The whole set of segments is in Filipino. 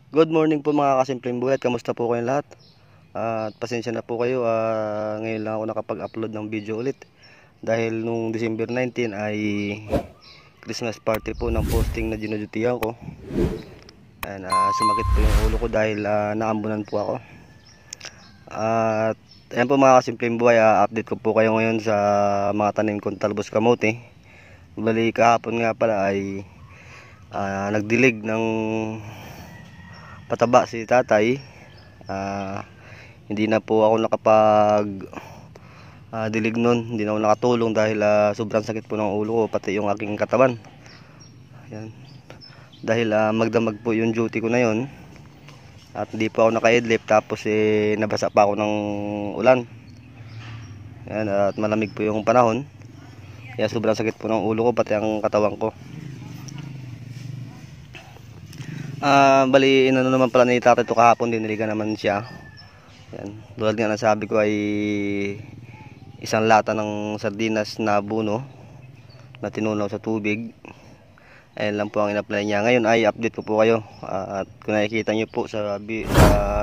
Good morning po mga kasimpleng buhay. Kamusta po kayong lahat? At pasensya na po kayo, ngayon lang ako nakapag-upload ng video ulit. Dahil nung December 19 ay Christmas party po ng posting na dinudutihan ko. And, sumakit po yung ulo ko dahil naambunan po ako. At ayan po mga kasimpleng buhay, update ko po kayo ngayon sa mga tanim kong talbos kamote. Bali kahapon nga pala ay nagdilig ng pataba si tatay. Hindi na po ako nakapag dilig nun, hindi na ako nakatulong dahil sobrang sakit po ng ulo ko, pati yung aking katawan. Ayan. Dahil magdamag po yung duty ko na yon at hindi po ako naka-idlip, tapos nabasa pa ako ng ulan. Ayan, at malamig po yung panahon, kaya sobrang sakit po ng ulo ko, pati ang katawan ko. Bali inano naman pala ni tatay ito kahapon, diniligan naman siya. Yan, tulad nga nasabi ko ay isang lata ng sardinas na buno na tinunaw sa tubig. Ayan lang po ang in-apply niya. Ngayon ay update ko po kayo, at kung nakikita nyo po sa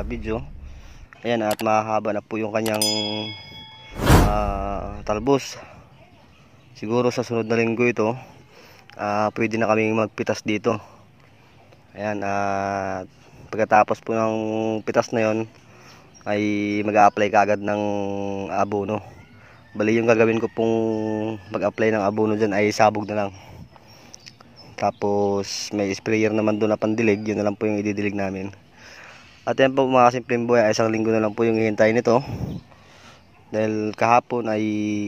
video, ayan, at mahaba na po yung kanyang talbos. Siguro sa sunod na linggo ito, pwede na kaming magpitas dito. Ayan, at pagkatapos po ng pitas na yon ay mag-a-apply kaagad ng abono. Bali yung gagawin ko pong mag-apply ng abono dyan ay sabog na lang. Tapos may sprayer naman doon na pandilig, yun na lang po yung ididilig namin. At yan po mga simpleng buhay, isang linggo na lang po yung hihintayin nito. Dahil kahapon ay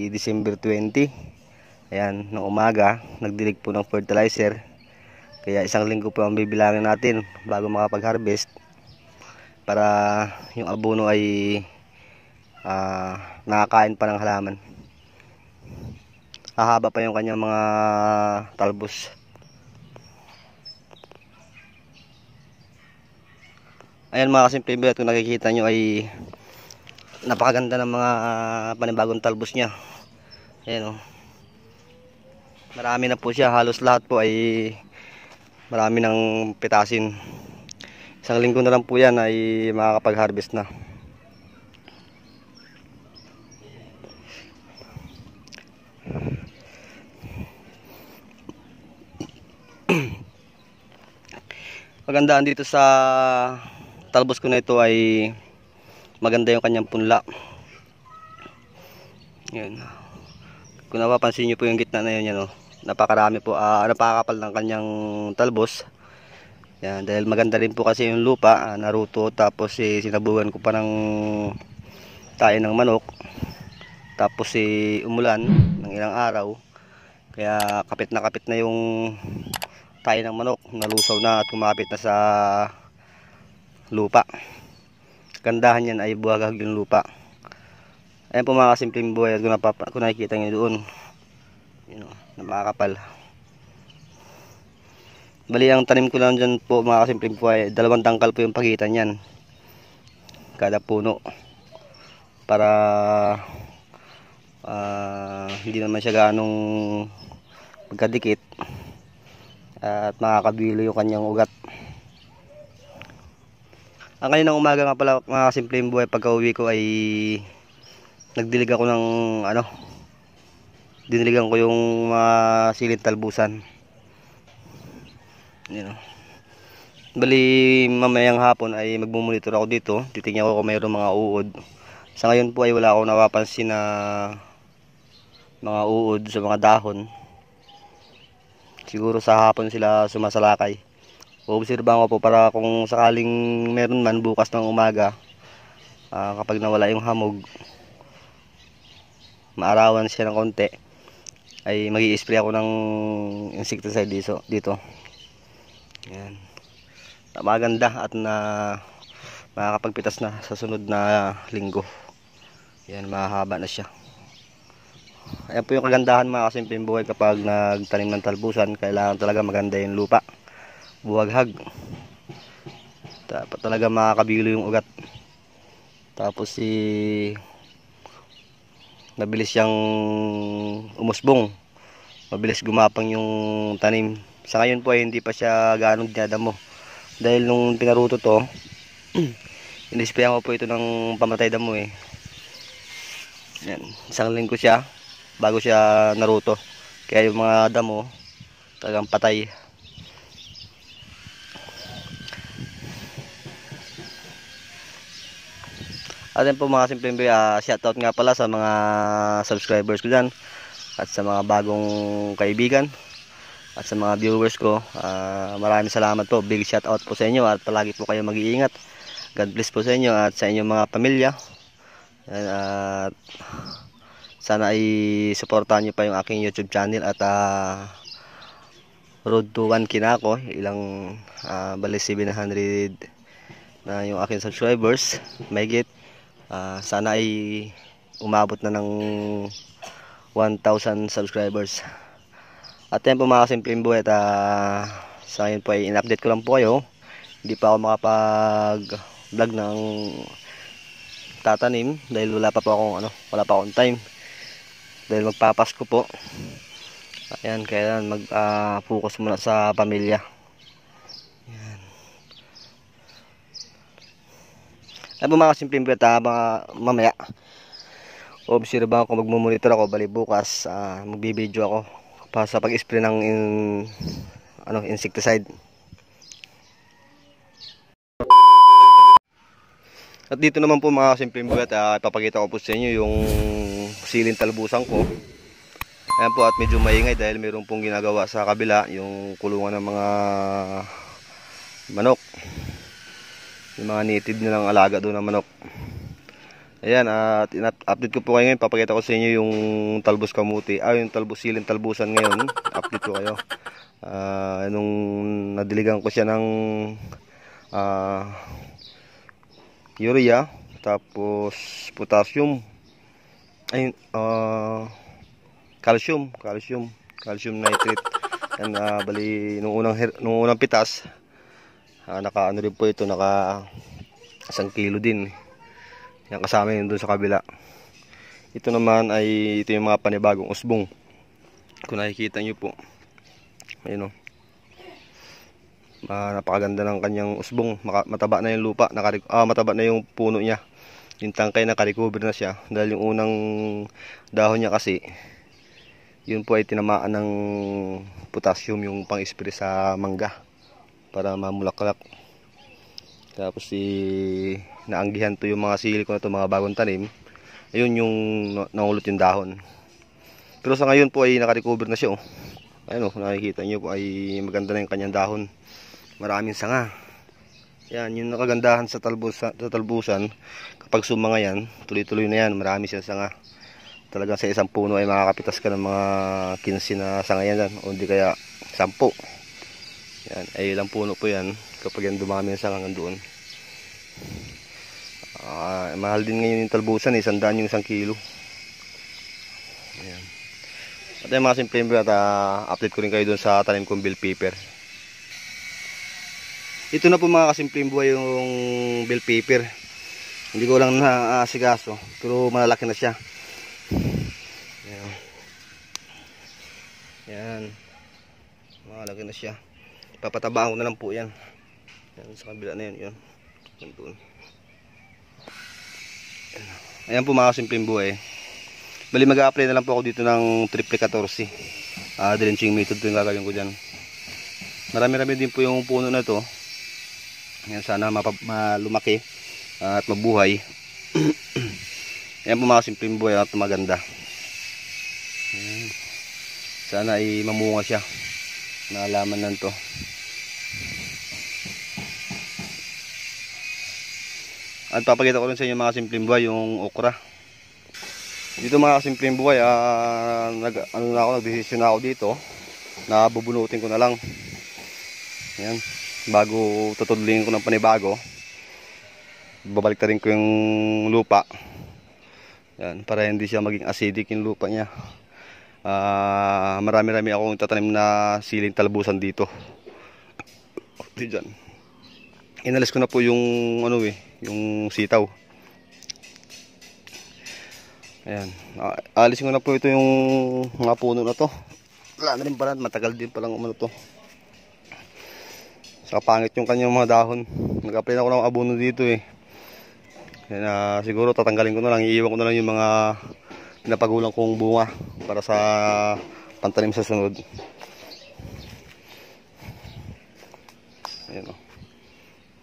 December 20. Ayan, ng umaga, nagdilig po ng fertilizer. Kaya isang linggo po ang bibilangin natin bago makapag-harvest, para yung abono ay nakakain pa ng halaman. Hahaba pa yung kanyang mga talbos. Ayan mga kasimpleng buhay, kung nakikita nyo ay napakaganda ng mga panibagong talbos niya. Ayan, oh. Marami na po siya, halos lahat po ay marami ng pitasin. Isang linggo na lang po yan ay makakapag-harvest na. Magandaan dito sa talbos ko na ito ay maganda yung kanyang punla. Yan. Kung napapansin nyo po yung gitna na yun, yan, oh. Napakarami po, napakakapal ng kanyang talbos. Yan, dahil maganda rin po kasi yung lupa, naruto, tapos sinabugan ko pa ng tayo ng manok. Tapos umulan ng ilang araw, kaya kapit na yung tayo ng manok, nalusaw na at kumapit na sa lupa. Gandahan yan ay buwagag yung lupa. Ayan po mga kasimpleng buhay, kung nakikita nyo doon, yun, napakakapal. Bali ang tanim ko lang dyan po mga kasimpleng buhay, 2 tangkal po yung pagitan yan kada puno, para hindi naman siya ganong magkadikit at makakabilo yung kanyang ugat. Ang kaninang umaga nga pala mga kasimpleng buhay, pagka uwi ko ay nagdilig ako ng diniligan ko yung mga silid talbusan. Yun, know. Bali mamayang hapon ay magmumonitor ako dito, titingnan ko kung mayroong mga uod. Sa ngayon po ay wala akong napapansin na mga uod sa mga dahon. Siguro sa hapon sila sumasalakay. Obserbahan ko po para kung sakaling meron man bukas ng umaga, kapag nawala yung hamog, maarawan siya ng konti, ay magi-spray ako ng insecticide dito. Yan. Maganda at makakapagpitas na sa sunod na linggo. Yan, mahaba na siya. Ayan po yung kagandahan mga kasimpleng buhay kapag nagtanim ng talbusan. Kailangan talaga maganda yung lupa, buwaghag, dapat talaga makakabilo yung ugat. Tapos mabilis siyang umusbong, mabilis gumapang yung tanim. Sa ngayon po ay hindi pa siya ganong dinadamo, Dahil nung pinaruto to, inisprayan ko po ito ng pamatay damo eh. Yan, isang linggo siya bago siya naruto. Kaya yung mga damo talagang patay. At yan po mga simpleng shoutout nga pala sa mga subscribers ko dyan at sa mga bagong kaibigan at sa mga viewers ko. Maraming salamat po, big shoutout po sa inyo at palagi po kayo mag-iingat. God bless po sa inyo at sa inyong mga pamilya. At sana ay supportahan nyo pa yung aking YouTube channel at road to 1K na ako. Ilang bali 700 na yung aking subscribers, mahigit. Sana ay umabot na ng 1,000 subscribers. At yan po mga simpleng buhay at sa ngayon po ay in-update ko lang po kayo. Hindi pa ako makapag vlog ng tatanim dahil wala pa akong time dahil magpapasko po. Ayan, kaya mag-focus muna sa pamilya. Ayan. Ay po mga simpleng buhay at mamaya obserbahan ko, magmumonitor ako, bali bukas magbibideo ako para sa pag-spray ng insecticide. At dito naman po mga simpleng buhay at ipapakita ko po sa inyo yung siling talbusan ko. Ayan po, at medyo maingay dahil mayroon pong ginagawa sa kabila, yung kulungan ng mga manok, yung mga native nilang alaga doon ng manok. Ayan, at update ko po kayo ngayon. Papakita ko sa inyo yung talbos kamuti, yung siling talbusan ngayon. Update ko kayo. Nung nadiligan ko siya ng urea, tapos potassium, calcium nitrate. Yan, bali nung unang pitas, naka rin po ito, naka 1 kilo din. Yan, kasama yun doon sa kabila. Ito naman ay ito yung mga panibagong usbong. Kung nakikita nyo po, ayun o. Napakaganda ng kanyang usbong. Mataba na yung lupa, mataba na yung puno niya. Yung tangkay naka-recover na siya dahil yung unang dahon niya kasi yun po ay tinamaan ng potassium, yung pang-spray sa mangga para mamulaklak. Tapos naanggihan to yung mga sili ko na to, mga bagong tanim. Ayun yung nangulot yung dahon. Pero sa ngayon po ay naka-recover na siya oh. Ayun oh, nakikita niyo po ay maganda na yung kanyang dahon. Maraming sanga. Yan, yung nakagandahan sa talbusan, kapag sumanga yan, tuloy-tuloy na yan, marami siyang sanga. Talagang sa isang puno ay makakapitas ka ng mga 15 na sanga yan, o hindi kaya 10. Yan, ay ilang puno po yan kapag yan dumami yung sanga doon. Mahal din ngayon yung talbusan, 100 yung 1 kilo. Ayan. At yung mga simple at update ko rin kayo doon sa tanim kong bell pepper. Ito na po mga kasimpleng buhay yung bell pepper. Hindi ko lang naasikaso, pero malalaki na siya. Ayan. Yan, malalaki na siya. Papatabaan ko na lang po yan. Yan sa kabila na yun. Yan doon. Ayan po mga kasimpleng buhay. Bali mag-a-apply na lang po ako dito ng triple 14. Drenching method po yung gagawin ko dyan. Marami-rami din po yung puno na to. Yan, sana malumaki at mabuhay. Ayan po mga simpleng buhay at maganda. Ayan. Sana ay mamunga siya. Naalaman lang to. At papakita ko rin sa inyo mga simpleng buhay yung okra. Dito mga simpleng buhay, nagdesisyon na ako dito na bubunutin ko na lang. Ayan. Bago tutudlingin ko ng panibago, babalik na rin ko yung lupa. Yan, para hindi siya maging acidic yung lupa niya. Marami-rami akong tatanim na siling talbusan dito. Diyan. Inalis ko na po yung yung sitaw. Ayan. Alisin ko na po ito yung mga puno na to. Wala na rin pala, matagal din palang to. Saka pangit yung kanyang mga dahon. Nag-apply na ako ng abono dito eh. Yan, siguro tatanggalin ko na lang, iiwan ko na lang yung mga pinapagulang kong bunga para sa pantanim sa sunod. Ayan o.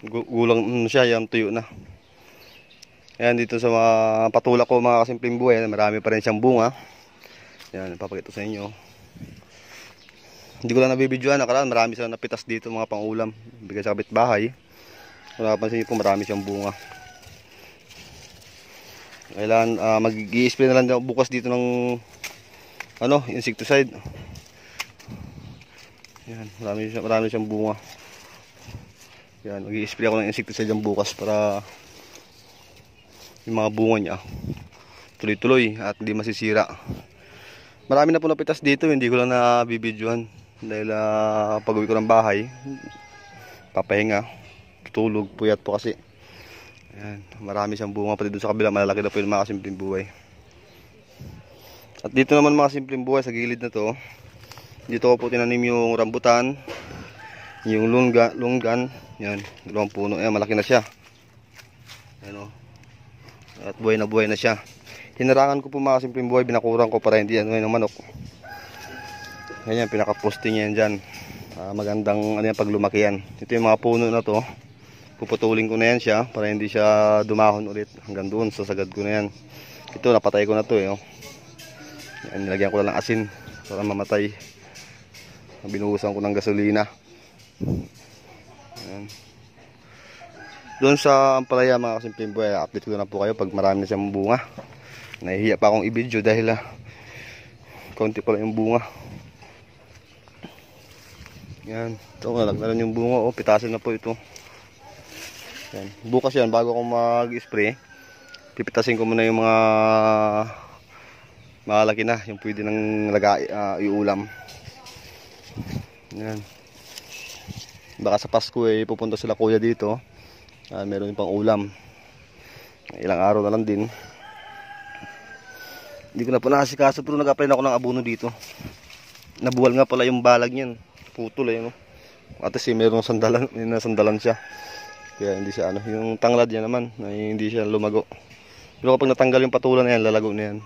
Gulang siya, yan tuyo na. Ayan, dito sa mga patulak ko mga kasimpleng buhay, marami pa rin siyang bunga. Ayan, papakita sa inyo. Hindi ko lang nabibidyoan, nakaraan marami silang napitas dito mga pangulam. Bigay sa kapitbahay. Kung napansin niyo po, marami siyang bunga. Kailangan mag-i-spray na lang bukas dito ng insecticide. Yan, marami siyang bunga. Yan, mag-i-spray ako ng insecticide yung bukas para yung mga bunga niya tuloy-tuloy at hindi masisira. Marami na po napitas dito, hindi ko lang nabibidyohan dahil pag-uwi ko ng bahay, papahinga, tutulog, puyat po kasi. Ayan, marami siyang bunga pati doon sa kabila, malalaki na po yung mga simpleng buhay. At dito naman mga simpleng buhay sa gilid na to, dito ko po tinanim yung rambutan, yung lunggan, yan, dalawang puno, ayan, malaki na siya. Ayan o, at buhay na siya. Hinarangan ko po mga simpleng buhay, binakurang ko para hindi ng manok. Ganyan, pinaka-posting yan dyan. Magandang pag lumaki yan. Ito yung mga puno na to, puputulin ko na yan siya para hindi siya dumahon ulit hanggang doon, sasagad ko na yan. Ito napatay ko na to eh, oh. Yan, nilagyan ko na ng asin para mamatay. Binuhusan ko ng gasolina. Yan. Doon sa ampalaya mga kasimpleng buhay, update ko na po kayo pag marami na siyang bunga. Nahihiya pa akong i-video dahil konti pala yung bunga. Yan, ito nalagnalan yung bunga, oh, pitasin na po ito. Yan. Bukas yan, bago ako mag-spray, pipitasin ko muna yung mga malaki na, yung pwede nang iulam. Yan. Baka sa Pasko pupunta sila kuya dito, meron yung pang ulam. Ilang araw na lang din. Hindi ko na po nakasikaso, pero nag-apply na ako ng abono dito. Nabuwal nga pala yung balag niyan, putol no? At meron sandalan siya. Kaya hindi siya yung tanglad niya naman, hindi siya lumago. Pero kapag natanggal yung patulan na yan, lalago na yan.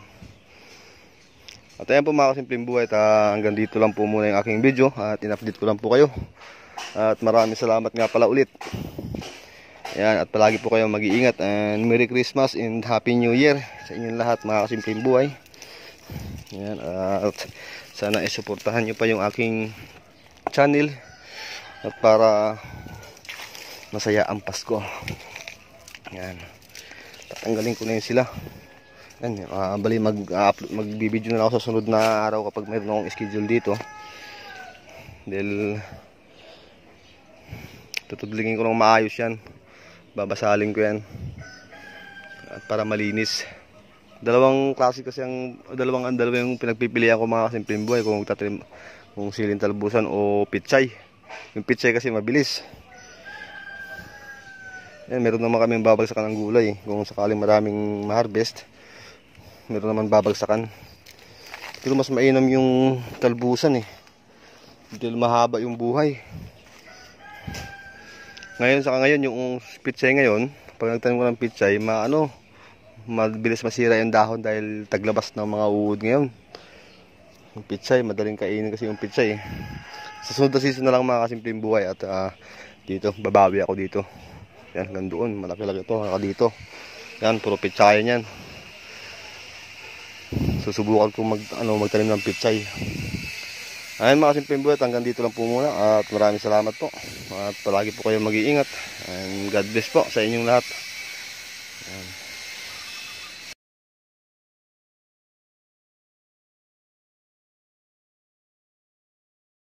At ayan po mga kasimpleng buhay, hanggang dito lang po muna yung aking video at in-update ko lang po kayo. At maraming salamat nga pala ulit. Ayan, at palagi po kayo mag-iingat and Merry Christmas and Happy New Year sa inyong lahat mga kasimpleng buhay. Ayan, at sana isuportahan nyo pa yung aking channel at para masaya ang Pasko. Yan. Tatanggalin ko na yun sila. Yan, bali magbibideo na ako sa sunod na araw kapag mayroon akong schedule dito. Dahil tutudlingin ko ng maayos yan. Babasalin ko yan. At para malinis. Dalawang klase kasi dalawa yung pinagpipilian ko mga kasimpleng buhay kung siling talbusan o pitsay. Yung pitsay kasi mabilis. Yan, meron naman kaming babagsakan ng gulay. Kung sakaling maraming ma-harvest, meron naman babagsakan. Pero mas mainam yung talbusan dahil mahaba yung buhay. Ngayon yung pitsay ngayon, pag nagtanim ko ng pitsay, mabilis masira yung dahon dahil taglabas ng mga uod ngayon. Yung pitsay, madaling kainin kasi yung pitsay. Sa sunod na season na lang mga kasimpleng buhay at dito, babawi ako dito. Yan, hanggang doon, malaki-laki ito, hanggang dito. Yan, puro pitsay yan. Susubukan ko magtanim ng pitsay. Ayun mga kasimpleng buhay, hanggang dito lang po muna at maraming salamat po. At palagi po kayo mag-iingat. And God bless po sa inyong lahat.